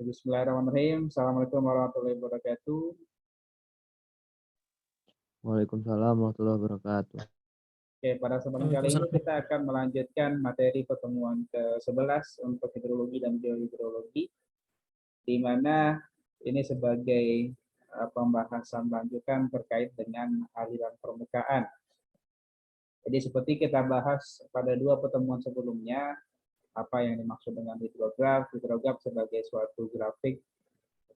Bismillahirrahmanirrahim. Assalamualaikum warahmatullahi wabarakatuh. Waalaikumsalam warahmatullahi wabarakatuh. Oke, pada kesempatan kali ini kita akan melanjutkan materi pertemuan ke-11 untuk hidrologi dan geohidrologi, di mana ini sebagai pembahasan lanjutan terkait dengan aliran permukaan. Jadi seperti kita bahas pada dua pertemuan sebelumnya, apa yang dimaksud dengan hidrograf. Hidrograf sebagai suatu grafik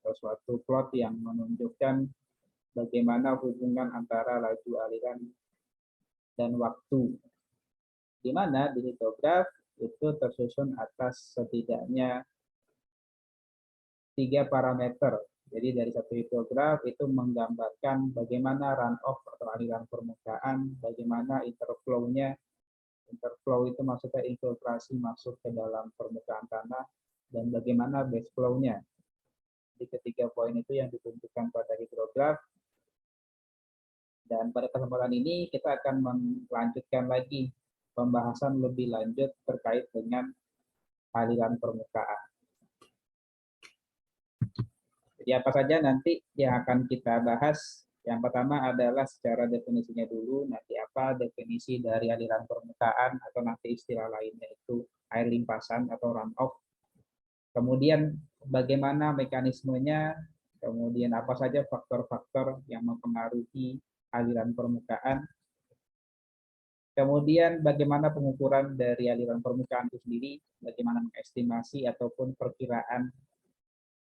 atau suatu plot yang menunjukkan bagaimana hubungan antara laju aliran dan waktu. Di mana di hidrograf itu tersusun atas setidaknya 3 parameter. Jadi dari satu hidrograf itu menggambarkan bagaimana runoff atau aliran permukaan, bagaimana interflow-nya. Interflow itu maksudnya infiltrasi masuk ke dalam permukaan tanah, dan bagaimana base flow-nya. Di ketiga poin itu yang ditunjukkan pada hidrograf. Dan pada kesempatan ini kita akan melanjutkan lagi pembahasan lebih lanjut terkait dengan aliran permukaan. Jadi apa saja nanti yang akan kita bahas? Yang pertama adalah secara definisinya dulu, nanti apa definisi dari aliran permukaan atau nanti istilah lainnya itu air limpasan atau runoff. Kemudian bagaimana mekanismenya, kemudian apa saja faktor-faktor yang mempengaruhi aliran permukaan. Kemudian bagaimana pengukuran dari aliran permukaan itu sendiri, bagaimana mengestimasi ataupun perkiraan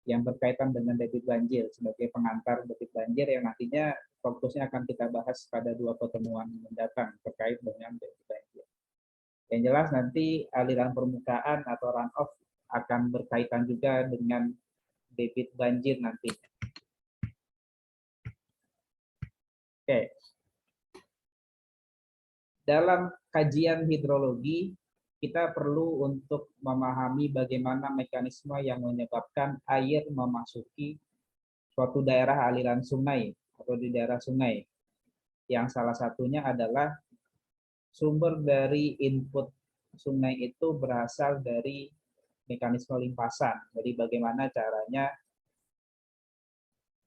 yang berkaitan dengan debit banjir sebagai pengantar debit banjir yang nantinya fokusnya akan kita bahas pada dua pertemuan mendatang terkait dengan debit banjir. Yang jelas nanti aliran permukaan atau runoff akan berkaitan juga dengan debit banjir nantinya. Oke. Dalam kajian hidrologi, kita perlu untuk memahami bagaimana mekanisme yang menyebabkan air memasuki suatu daerah aliran sungai atau di daerah sungai. Yang salah satunya adalah sumber dari input sungai itu berasal dari mekanisme limpasan. Jadi bagaimana caranya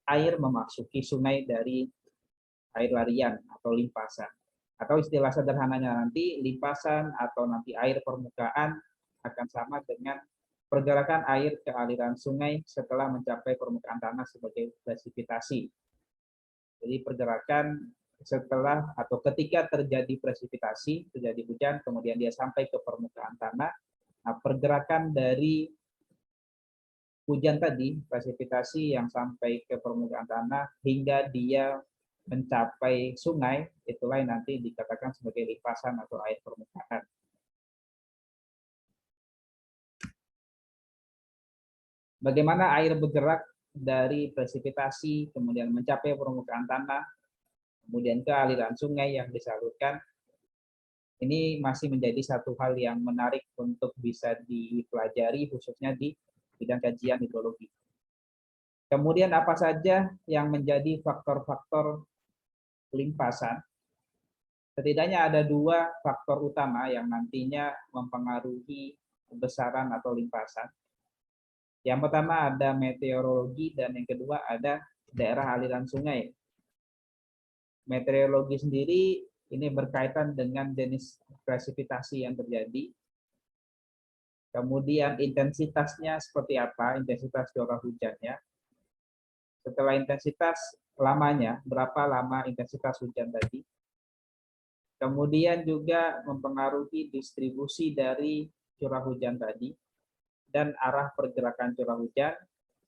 air memasuki sungai dari air larian atau limpasan. Atau istilah sederhananya nanti limpasan atau nanti air permukaan akan sama dengan pergerakan air ke aliran sungai setelah mencapai permukaan tanah sebagai presipitasi. Jadi pergerakan setelah atau ketika terjadi presipitasi, terjadi hujan, kemudian dia sampai ke permukaan tanah, nah pergerakan dari hujan tadi, presipitasi yang sampai ke permukaan tanah hingga dia mencapai sungai, itulah yang nanti dikatakan sebagai limpasan atau air permukaan. Bagaimana air bergerak dari presipitasi, kemudian mencapai permukaan tanah, kemudian ke aliran sungai yang disalurkan, ini masih menjadi satu hal yang menarik untuk bisa dipelajari, khususnya di bidang kajian hidrologi. Kemudian apa saja yang menjadi faktor-faktor limpasan? Setidaknya ada dua faktor utama yang nantinya mempengaruhi kebesaran atau limpasan. Yang pertama ada meteorologi dan yang kedua ada daerah aliran sungai. Meteorologi sendiri ini berkaitan dengan jenis presipitasi yang terjadi. Kemudian intensitasnya seperti apa, intensitas curah hujannya. Setelah intensitas, lamanya, berapa lama intensitas hujan tadi. Kemudian juga mempengaruhi distribusi dari curah hujan tadi dan arah pergerakan curah hujan.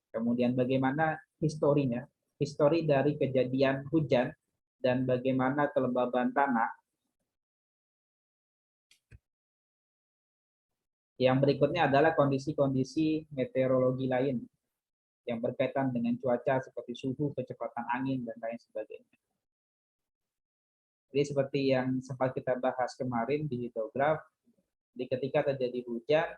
Kemudian bagaimana historinya, histori dari kejadian hujan dan bagaimana kelembaban tanah. Yang berikutnya adalah kondisi-kondisi meteorologi lain yang berkaitan dengan cuaca seperti suhu, kecepatan angin, dan lain sebagainya. Jadi seperti yang sempat kita bahas kemarin di hidrograf, ketika terjadi hujan,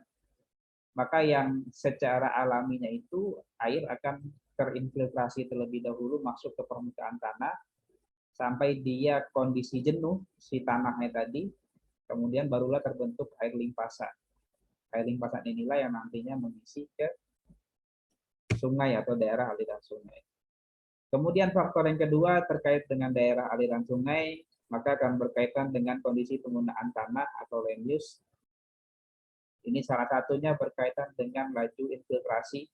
maka yang secara alaminya itu air akan terinfiltrasi terlebih dahulu masuk ke permukaan tanah, sampai dia kondisi jenuh si tanahnya tadi, kemudian barulah terbentuk air limpasan. Air limpasan inilah yang nantinya mengisi ke sungai atau daerah aliran sungai. Kemudian faktor yang kedua terkait dengan daerah aliran sungai, maka akan berkaitan dengan kondisi penggunaan tanah atau land use. Ini salah satunya berkaitan dengan laju infiltrasi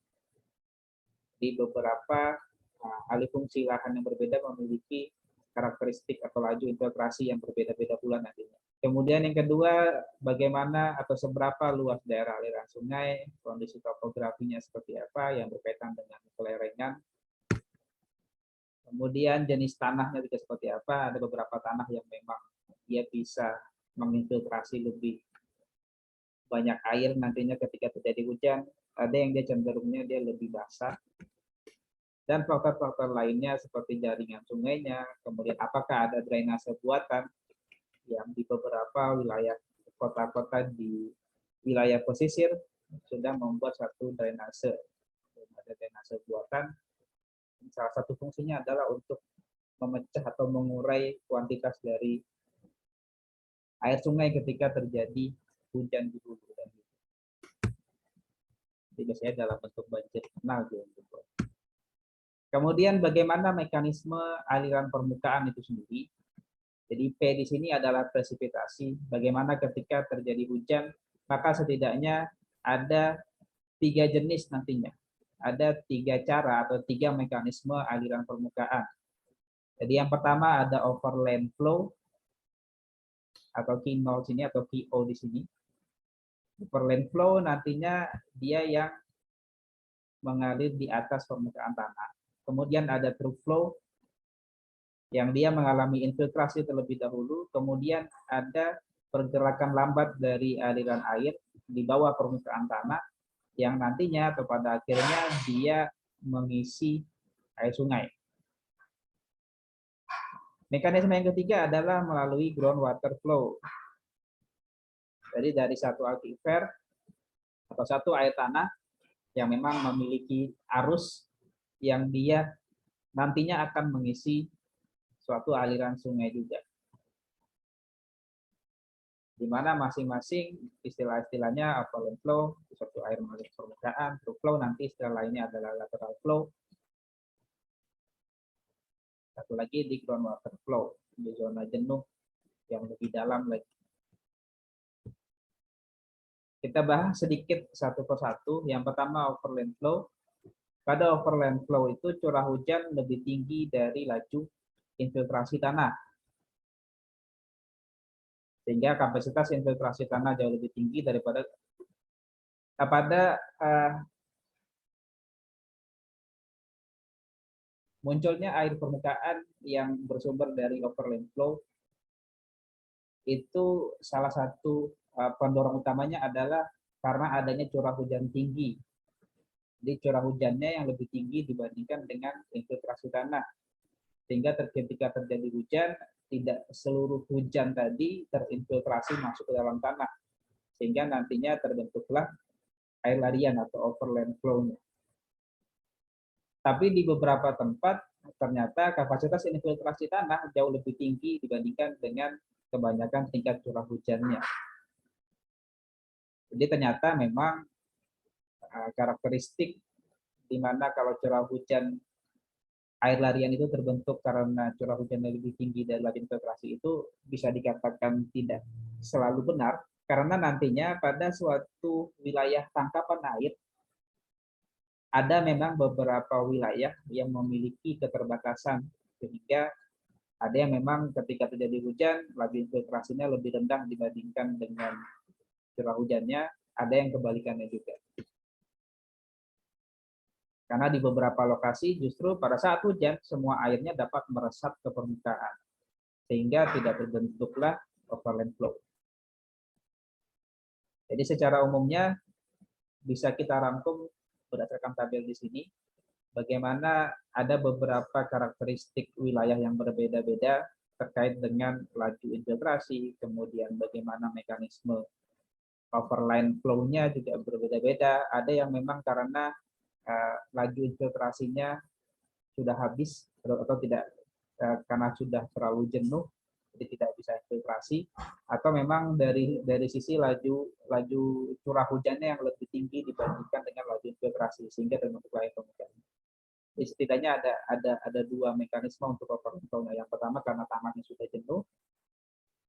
di beberapa alih fungsi lahan yang berbeda memiliki karakteristik atau laju infiltrasi yang berbeda-beda pula nantinya. Kemudian yang kedua, bagaimana atau seberapa luas daerah aliran sungai, kondisi topografinya seperti apa yang berkaitan dengan kelerengan. Kemudian jenis tanahnya juga seperti apa, ada beberapa tanah yang memang dia bisa menginfiltrasi lebih banyak air nantinya ketika terjadi hujan, ada yang dia cenderungnya dia lebih basah. Dan faktor-faktor lainnya seperti jaringan sungainya, kemudian apakah ada drainase buatan yang di beberapa wilayah kota-kota di wilayah pesisir sudah membuat satu drainase. Ada drainase buatan, salah satu fungsinya adalah untuk memecah atau mengurai kuantitas dari air sungai ketika terjadi hujan di hulu. Jadi biasanya dalam bentuk banjir kanal gitu. Kemudian bagaimana mekanisme aliran permukaan itu sendiri? Jadi P di sini adalah presipitasi. Bagaimana ketika terjadi hujan, maka setidaknya ada 3 jenis nantinya. Ada 3 cara atau 3 mekanisme aliran permukaan. Jadi yang pertama ada overland flow atau Q0 sini atau QO di sini. Overland flow nantinya dia yang mengalir di atas permukaan tanah. Kemudian ada through flow yang dia mengalami infiltrasi terlebih dahulu, kemudian ada pergerakan lambat dari aliran air di bawah permukaan tanah yang nantinya atau pada akhirnya dia mengisi air sungai. Mekanisme yang ketiga adalah melalui groundwater flow. Jadi dari satu aquifer atau satu air tanah yang memang memiliki arus yang dia nantinya akan mengisi suatu aliran sungai juga. Di mana masing-masing istilah-istilahnya overland flow, suatu air mengalir permukaan, through flow, nanti istilah lainnya adalah lateral flow. Satu lagi di groundwater flow, di zona jenuh yang lebih dalam lagi. Kita bahas sedikit satu persatu. Yang pertama overland flow. Pada overland flow itu curah hujan lebih tinggi dari laju infiltrasi tanah. Sehingga kapasitas infiltrasi tanah jauh lebih tinggi daripada pada munculnya air permukaan yang bersumber dari overland flow. Itu salah satu pendorong utamanya adalah karena adanya curah hujan tinggi. Jadi curah hujannya yang lebih tinggi dibandingkan dengan infiltrasi tanah. Sehingga ketika terjadi hujan, tidak seluruh hujan tadi terinfiltrasi masuk ke dalam tanah. Sehingga nantinya terbentuklah air larian atau overland flow-nya. Tapi di beberapa tempat ternyata kapasitas infiltrasi tanah jauh lebih tinggi dibandingkan dengan kebanyakan tingkat curah hujannya. Jadi ternyata memang karakteristik di mana kalau curah hujan air larian itu terbentuk karena curah hujan lebih tinggi dari laju infiltrasi itu bisa dikatakan tidak selalu benar karena nantinya pada suatu wilayah tangkapan air ada memang beberapa wilayah yang memiliki keterbatasan sehingga ada yang memang ketika terjadi hujan laju infiltrasinya lebih rendah dibandingkan dengan curah hujannya, ada yang kebalikannya juga. Karena di beberapa lokasi justru pada saat hujan semua airnya dapat meresap ke permukaan sehingga tidak terbentuklah overland flow. Jadi secara umumnya bisa kita rangkum berdasarkan tabel di sini bagaimana ada beberapa karakteristik wilayah yang berbeda-beda terkait dengan laju infiltrasi, kemudian bagaimana mekanisme overland flow-nya juga berbeda-beda. Ada yang memang karena laju infiltrasinya sudah habis atau tidak karena sudah terlalu jenuh jadi tidak bisa infiltrasi, atau memang dari sisi laju curah hujannya yang lebih tinggi dibandingkan dengan laju infiltrasi sehingga terbentuk air permukaan. Jadi setidaknya ada dua mekanisme untuk overflow. Yang pertama karena tanahnya sudah jenuh,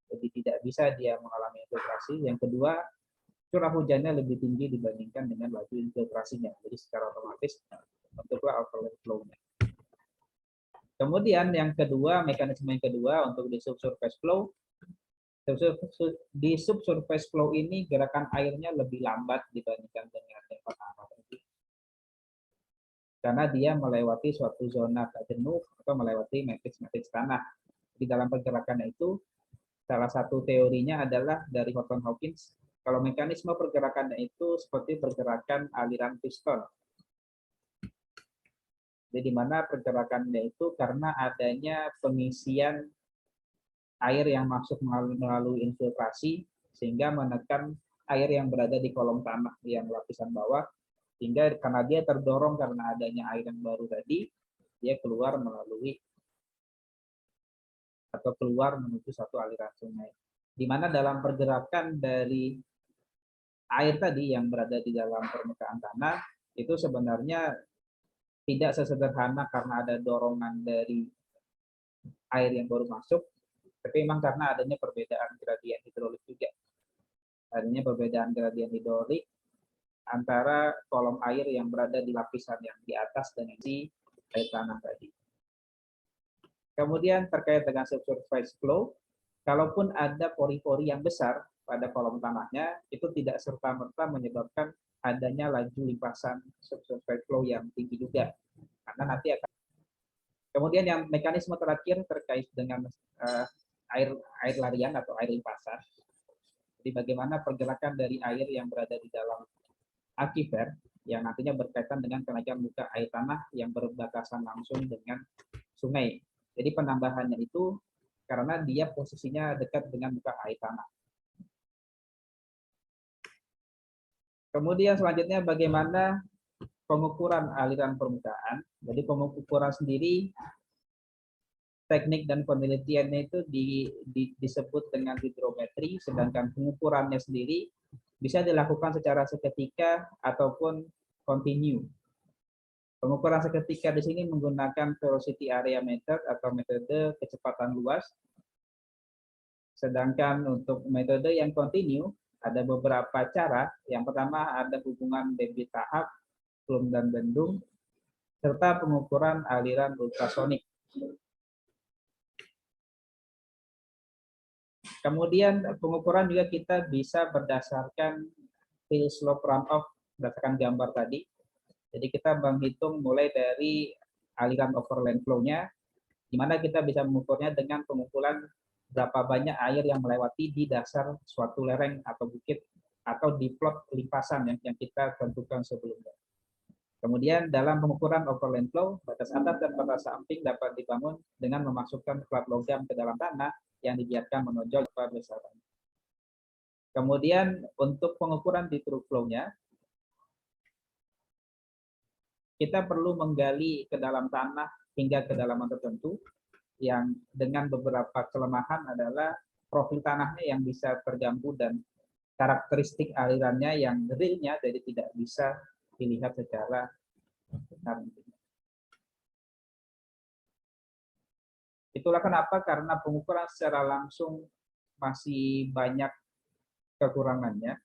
jadi tidak bisa dia mengalami infiltrasi. Yang kedua, curah hujannya lebih tinggi dibandingkan dengan laju infiltrasinya. Jadi secara otomatis bentuklah overflow-nya. Kemudian yang kedua, mekanisme yang kedua untuk di subsurface flow. Di subsurface flow ini gerakan airnya lebih lambat dibandingkan dengan yang pertama tadi. Karena dia melewati suatu zona jenuh atau melewati matriks tanah. Di dalam pergerakan itu, salah satu teorinya adalah dari Horton Hawkins. Kalau mekanisme pergerakannya itu seperti pergerakan aliran piston. Jadi di mana pergerakannya itu karena adanya pengisian air yang masuk melalui infiltrasi sehingga menekan air yang berada di kolom tanah yang lapisan bawah, sehingga karena dia terdorong karena adanya air yang baru tadi, dia keluar menuju satu aliran sungai. Di mana dalam pergerakan dari air tadi yang berada di dalam permukaan tanah itu sebenarnya tidak sesederhana karena ada dorongan dari air yang baru masuk, tapi memang karena adanya perbedaan gradien hidrolik juga. Adanya perbedaan gradien hidrolik antara kolom air yang berada di lapisan yang di atas dan di air tanah tadi. Kemudian terkait dengan subsurface flow, kalaupun ada pori-pori yang besar pada kolom tanahnya, itu tidak serta-merta menyebabkan adanya laju limpasan subsurface flow yang tinggi juga. Karena nanti akan. Kemudian yang mekanisme terakhir terkait dengan air larian atau air limpasan. Jadi bagaimana pergerakan dari air yang berada di dalam aquifer yang nantinya berkaitan dengan kenaikan muka air tanah yang berbatasan langsung dengan sungai. Jadi penambahannya itu karena dia posisinya dekat dengan muka air tanah. Kemudian selanjutnya bagaimana pengukuran aliran permukaan. Jadi pengukuran sendiri, teknik dan penelitiannya itu disebut dengan hidrometri, sedangkan pengukurannya sendiri bisa dilakukan secara seketika ataupun kontinu. Pengukuran seketika di sini menggunakan velocity area method atau metode kecepatan luas. Sedangkan untuk metode yang kontinu ada beberapa cara. Yang pertama ada hubungan debit tahap, plum dan bendung, serta pengukuran aliran ultrasonik. Kemudian pengukuran juga kita bisa berdasarkan fill slope runoff berdasarkan gambar tadi. Jadi kita menghitung mulai dari aliran overland flow-nya, di mana kita bisa mengukurnya dengan pengukuran berapa banyak air yang melewati di dasar suatu lereng atau bukit atau di plot limpasan yang kita tentukan sebelumnya. Kemudian dalam pengukuran overland flow, batas atas dan batas samping dapat dibangun dengan memasukkan plat logam ke dalam tanah yang dibiarkan menonjol pada besaran. Kemudian untuk pengukuran di true flow-nya, kita perlu menggali ke dalam tanah hingga kedalaman tertentu yang dengan beberapa kelemahan adalah profil tanahnya yang bisa terganggu dan karakteristik alirannya yang realnya jadi tidak bisa dilihat secara benar. Itulah kenapa karena pengukuran secara langsung masih banyak kekurangannya.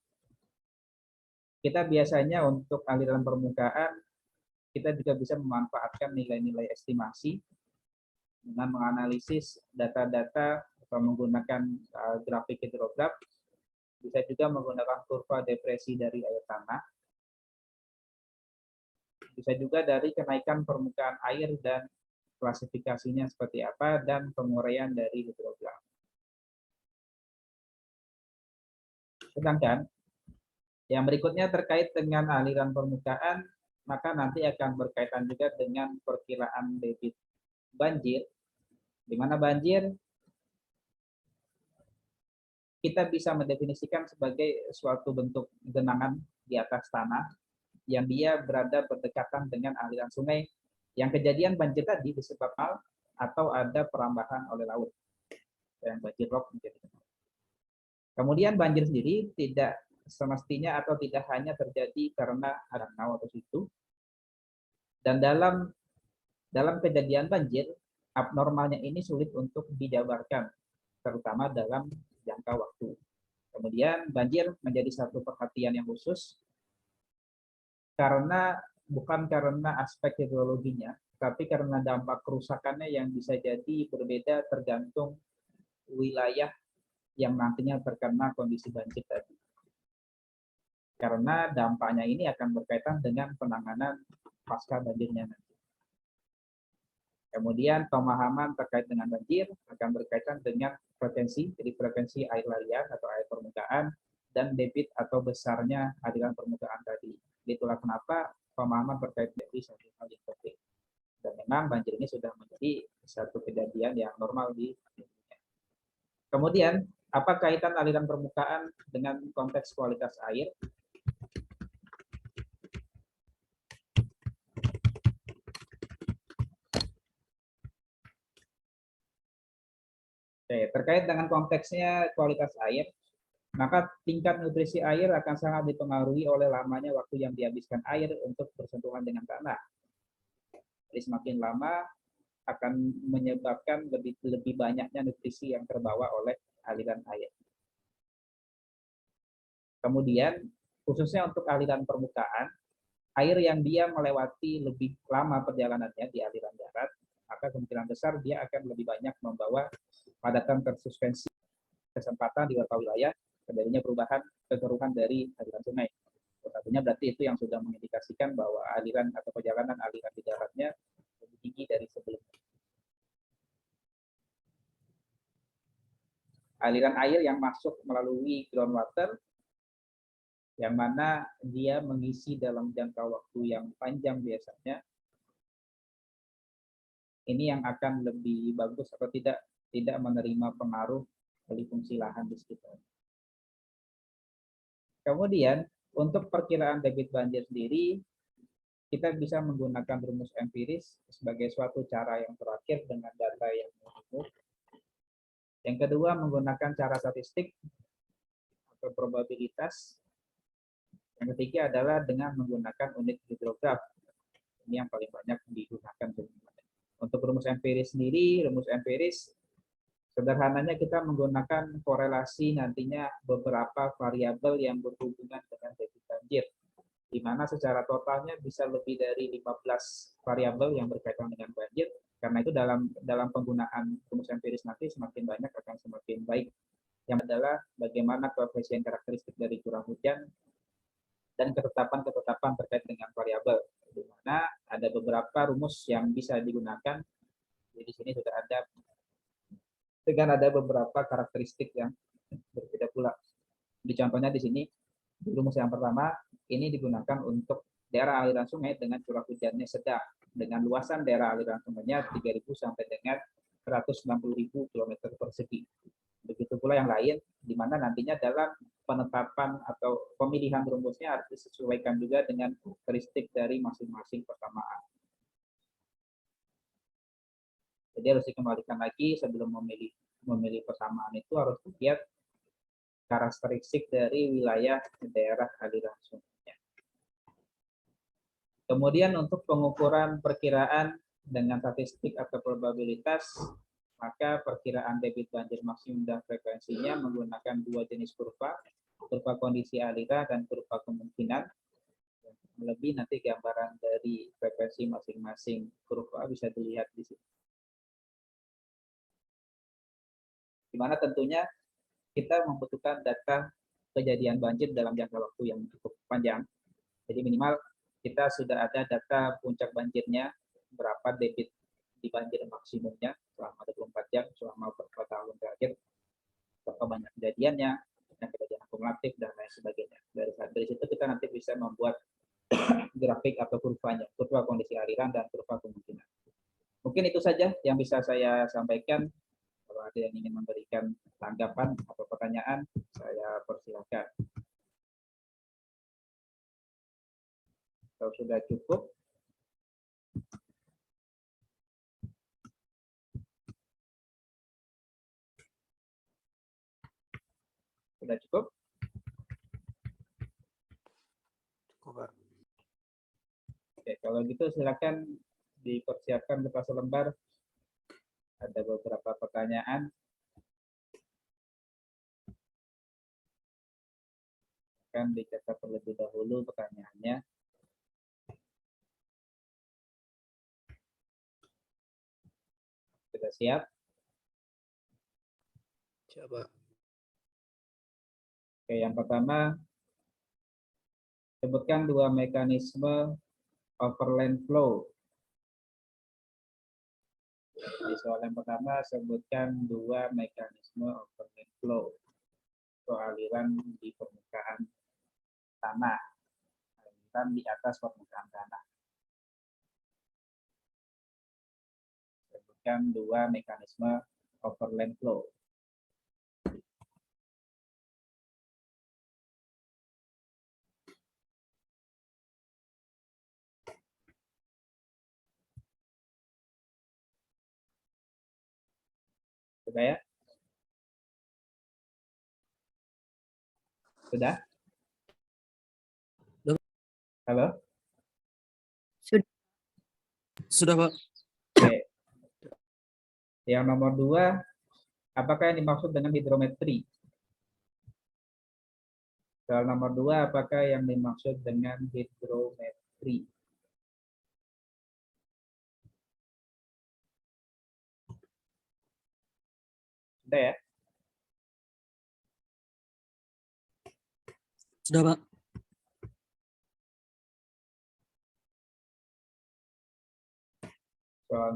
Kita biasanya untuk aliran permukaan kita juga bisa memanfaatkan nilai-nilai estimasi dengan menganalisis data-data atau menggunakan grafik hidrograf, bisa juga menggunakan kurva depresi dari air tanah, bisa juga dari kenaikan permukaan air dan klasifikasinya seperti apa, dan penguraian dari hidrograf. Sedangkan yang berikutnya terkait dengan aliran permukaan, maka nanti akan berkaitan juga dengan perkiraan debit banjir, di mana banjir kita bisa mendefinisikan sebagai suatu bentuk genangan di atas tanah yang dia berada berdekatan dengan aliran sungai yang kejadian banjir tadi disebabkan atau ada perambahan oleh laut. yang banjir rob menjadi kenal. Kemudian banjir sendiri tidak semestinya atau tidak hanya terjadi karena ada danau atau situ. Dan dalam kejadian banjir, abnormalnya ini sulit untuk dijabarkan, terutama dalam jangka waktu. Kemudian banjir menjadi satu perhatian yang khusus karena bukan karena aspek hidrologinya, tapi karena dampak kerusakannya yang bisa jadi berbeda tergantung wilayah yang nantinya terkena kondisi banjir tadi. Karena dampaknya ini akan berkaitan dengan penanganan pasca banjirnya nanti. Kemudian pemahaman terkait dengan banjir akan berkaitan dengan frekuensi, jadi frekuensi air larian atau air permukaan, dan debit atau besarnya aliran permukaan tadi. Itulah kenapa pemahaman terkait dari satu hal yang penting. Dan memang banjir ini sudah menjadi satu kejadian yang normal di dunia. Kemudian, apa kaitan aliran permukaan dengan konteks kualitas air? Oke, terkait dengan konteksnya kualitas air, maka tingkat nutrisi air akan sangat dipengaruhi oleh lamanya waktu yang dihabiskan air untuk bersentuhan dengan tanah. Jadi semakin lama akan menyebabkan lebih banyaknya nutrisi yang terbawa oleh aliran air. Kemudian, khususnya untuk aliran permukaan, air yang dia melewati lebih lama perjalanannya di aliran darat, maka kemungkinan besar dia akan lebih banyak membawa padatan tersuspensi, kesempatan di beberapa wilayah terjadinya perubahan kekeruhan dari aliran sungai. Satunya berarti itu yang sudah mengindikasikan bahwa aliran atau perjalanan aliran di daratnya lebih tinggi dari sebelumnya. Aliran air yang masuk melalui groundwater, yang mana dia mengisi dalam jangka waktu yang panjang biasanya, ini yang akan lebih bagus atau tidak menerima pengaruh dari fungsi lahan di sekitar. Kemudian, untuk perkiraan debit banjir sendiri, kita bisa menggunakan rumus empiris sebagai suatu cara yang terakhir dengan data yang umum. Yang kedua, menggunakan cara statistik atau probabilitas. Yang ketiga adalah dengan menggunakan unit hidrograf. Ini yang paling banyak digunakan. Untuk rumus empiris sendiri, rumus empiris sederhananya kita menggunakan korelasi nantinya beberapa variabel yang berhubungan dengan debit banjir, di mana secara totalnya bisa lebih dari 15 variabel yang berkaitan dengan banjir. Karena itu dalam penggunaan rumus empiris nanti semakin banyak akan semakin baik. Yang adalah bagaimana koefisien karakteristik dari curah hujan dan ketetapan-ketetapan terkait dengan variabel, di mana ada beberapa rumus yang bisa digunakan. Jadi di sini sudah ada dengan ada beberapa karakteristik yang berbeda pula. Di contohnya di sini, di rumus yang pertama, ini digunakan untuk daerah aliran sungai dengan curah hujannya sedang, dengan luasan daerah aliran sungainya 3.000 sampai dengan 160.000 km persegi. Begitu pula yang lain, di mana nantinya dalam penetapan atau pemilihan rumusnya harus disesuaikan juga dengan karakteristik dari masing-masing persamaan. Jadi harus dikembalikan lagi sebelum memilih persamaan itu harus dilihat karakteristik dari wilayah daerah aliran sungainya. Kemudian untuk pengukuran perkiraan dengan statistik atau probabilitas, maka perkiraan debit banjir maksimum dan frekuensinya menggunakan dua jenis kurva kondisi aliran dan kurva kemungkinan. Lebih nanti gambaran dari frekuensi masing-masing kurva bisa dilihat di sini. Di mana tentunya kita membutuhkan data kejadian banjir dalam jangka waktu yang cukup panjang. Jadi minimal kita sudah ada data puncak banjirnya, berapa debit di banjir maksimumnya selama 24 jam, selama beberapa tahun terakhir, berapa banyak kejadiannya, dan kejadian akumulatif, dan lain sebagainya. Dari situ kita nanti bisa membuat grafik atau kurvanya, kurva kondisi aliran dan kurva kemungkinan. Mungkin itu saja yang bisa saya sampaikan. Kalau ada yang ingin memberikan tanggapan atau pertanyaan, saya persilakan. Kalau sudah cukup, Sudah cukup? Cukup, Pak. Oke, kalau gitu silakan dipersiapkan kertas lembar. Ada beberapa pertanyaan. Akan dicatat terlebih dahulu pertanyaannya. Sudah siap? Siap, Pak. Oke, yang pertama, sebutkan dua mekanisme overland flow. Di soal yang pertama, sebutkan dua mekanisme overland flow. Atau aliran di permukaan tanah. Aliran di atas permukaan tanah. Sebutkan dua mekanisme overland flow. Sudah ya? Sudah? Sudah. Halo? Sudah, Pak. Oke. Yang nomor 2, apakah yang dimaksud dengan hidrometri? Soal nomor 2, apakah yang dimaksud dengan hidrometri? Sudah ya? Sudah, Pak. Soal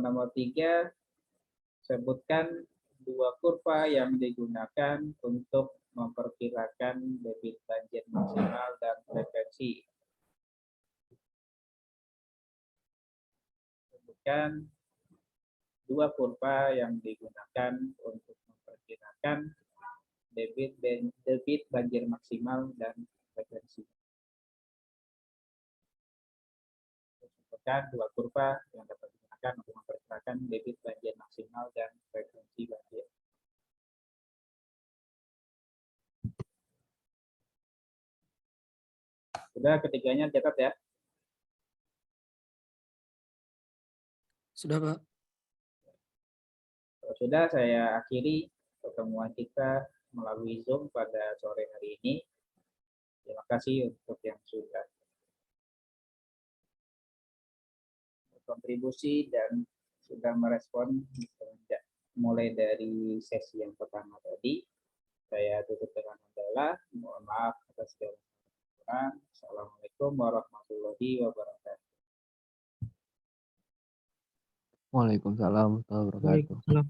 nomor 3, sebutkan dua kurva yang digunakan untuk memperkirakan debit banjir maksimal dan frekuensi. Sebutkan dua kurva yang digunakan untuk memperkirakan debit banjir maksimal dan frekuensi. Sebutkan dua kurva yang dapat digunakan untuk memperkirakan debit banjir maksimal dan frekuensi banjir. Sudah, ketiganya catat ya. Sudah, Pak. Kalau sudah, saya akhiri pertemuan kita melalui Zoom pada sore hari ini. Terima kasih untuk yang sudah berkontribusi dan sudah merespon mulai dari sesi yang pertama tadi. Saya tutup dengan hamdalah. Mohon maaf atas segala kekurangan. Assalamualaikum warahmatullahi wabarakatuh. Waalaikumsalam warahmatullahi wabarakatuh.